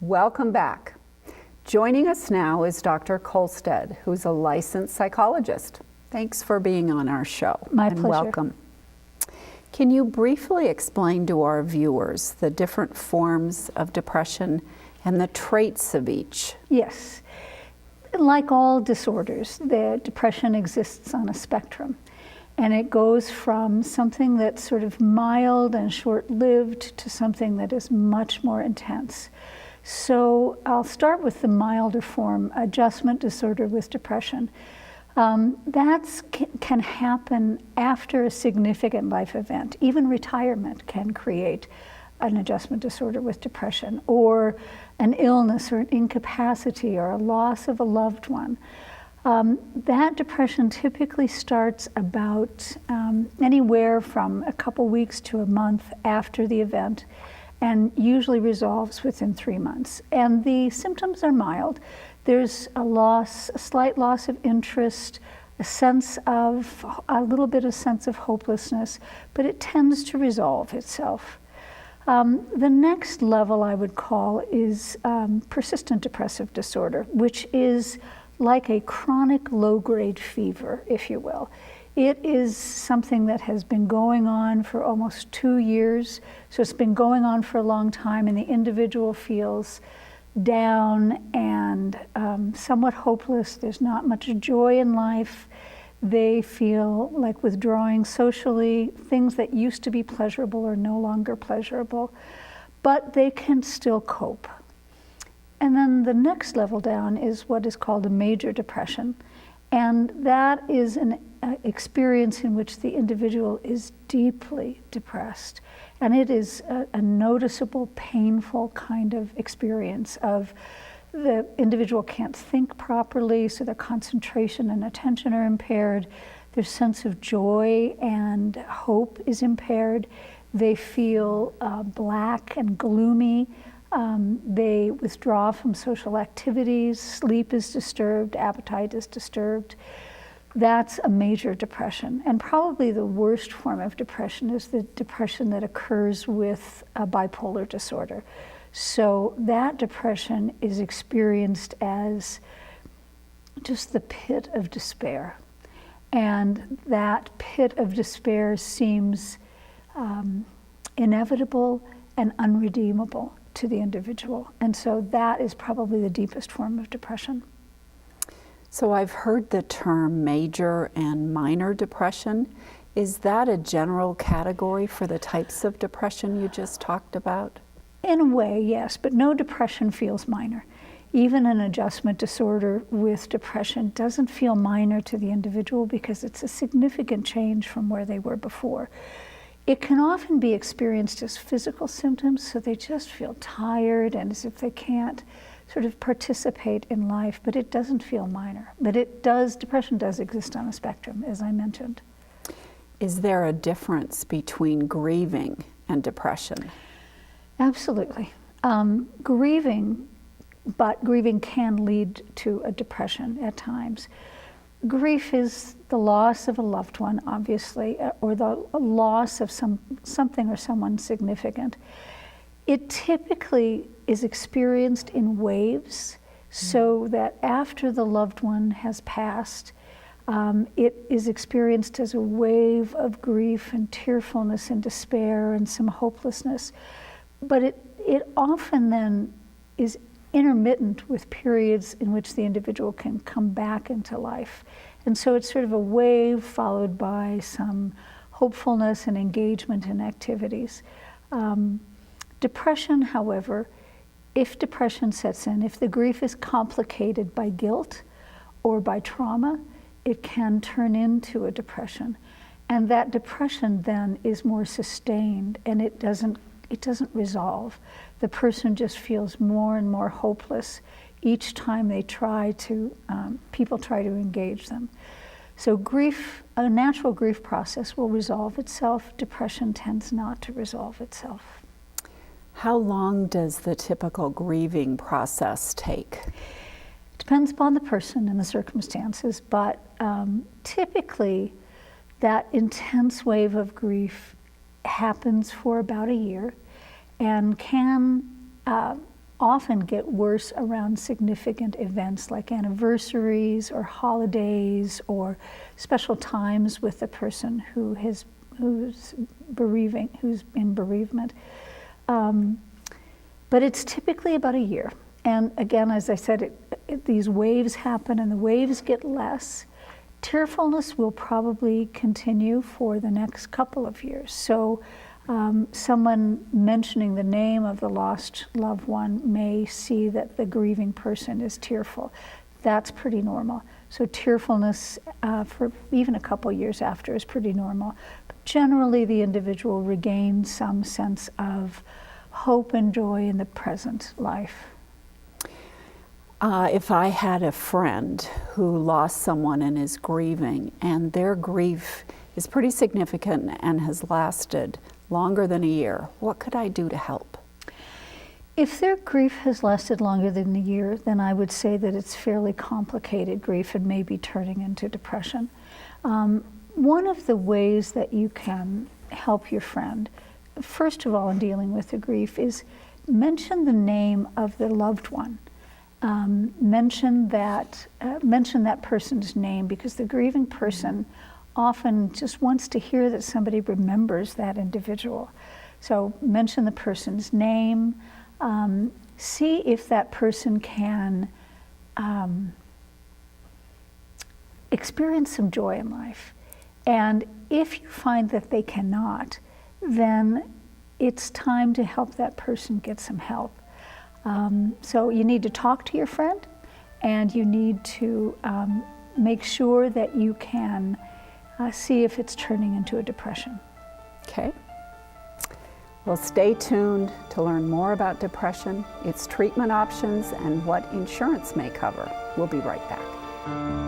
Welcome back. Joining us now is Dr. Kohlstaedt, who's a licensed psychologist. Thanks for being on our show. My and pleasure. Welcome. Can you briefly explain to our viewers the different forms of depression and the traits of each? Yes. Like all disorders, the depression exists on a spectrum. And it goes from something that's sort of mild and short-lived to something that is much more intense. So I'll start with the milder form, adjustment disorder with depression. That can happen after a significant life event. Even retirement can create an adjustment disorder with depression, or an illness or an incapacity or a loss of a loved one. That depression typically starts about anywhere from a couple weeks to a month after the event, and usually resolves within 3 months. And the symptoms are mild. There's a slight loss of interest, a little bit of sense of hopelessness, but it tends to resolve itself. The next level I would call is persistent depressive disorder, which is like a chronic low-grade fever, if you will. It is something that has been going on for almost 2 years, so it's been going on for a long time, and the individual feels down and somewhat hopeless. There's not much joy in life. They feel like withdrawing socially. Things that used to be pleasurable are no longer pleasurable, but they can still cope. And then the next level down is what is called a major depression. And that is an experience in which the individual is deeply depressed. And it is a noticeable, painful kind of experience of the individual can't think properly, so their concentration and attention are impaired. Their sense of joy and hope is impaired. They feel black and gloomy. They withdraw from social activities. Sleep is disturbed. Appetite is disturbed. That's a major depression. And probably the worst form of depression is the depression that occurs with a bipolar disorder. So that depression is experienced as just the pit of despair. And that pit of despair seems inevitable and unredeemable to the individual. And so that is probably the deepest form of depression. So I've heard the term major and minor depression. Is that a general category for the types of depression you just talked about? In a way, yes, but no depression feels minor. Even an adjustment disorder with depression doesn't feel minor to the individual because it's a significant change from where they were before. It can often be experienced as physical symptoms, so they just feel tired and as if they can't sort of participate in life, but it doesn't feel minor. But depression does exist on a spectrum, as I mentioned. Is there a difference between grieving and depression? Absolutely. Grieving can lead to a depression at times. Grief is the loss of a loved one, obviously, or the loss of something or someone significant. It typically is experienced in waves, so that after the loved one has passed, it is experienced as a wave of grief and tearfulness and despair and some hopelessness. But it often then is intermittent with periods in which the individual can come back into life. And so it's sort of a wave followed by some hopefulness and engagement in activities. Depression, however, if depression sets in, if the grief is complicated by guilt or by trauma, it can turn into a depression. And that depression then is more sustained, and it doesn't resolve. The person just feels more and more hopeless each time they people try to engage them. So grief, a natural grief process will resolve itself. Depression tends not to resolve itself. How long does the typical grieving process take? It depends upon the person and the circumstances, but typically that intense wave of grief happens for about a year and can often get worse around significant events like anniversaries or holidays or special times with the person who's in bereavement. But it's typically about a year. And again, as I said, these waves happen and the waves get less. Tearfulness will probably continue for the next couple of years. So someone mentioning the name of the lost loved one may see that the grieving person is tearful. That's pretty normal. So tearfulness for even a couple years after is pretty normal. But generally, the individual regains some sense of hope and joy in the present life. If I had a friend who lost someone and is grieving, and their grief is pretty significant and has lasted longer than a year, what could I do to help? If their grief has lasted longer than a year, then I would say that it's fairly complicated grief and maybe turning into depression. One of the ways that you can help your friend, first of all, in dealing with the grief, is mention the name of the loved one. Mention that person's name, because the grieving person often just wants to hear that somebody remembers that individual. So mention the person's name. See if that person can experience some joy in life. And if you find that they cannot, then it's time to help that person get some help. So you need to talk to your friend, and you need to make sure that you can see if it's turning into a depression. Okay. Well, stay tuned to learn more about depression, its treatment options, and what insurance may cover. We'll be right back.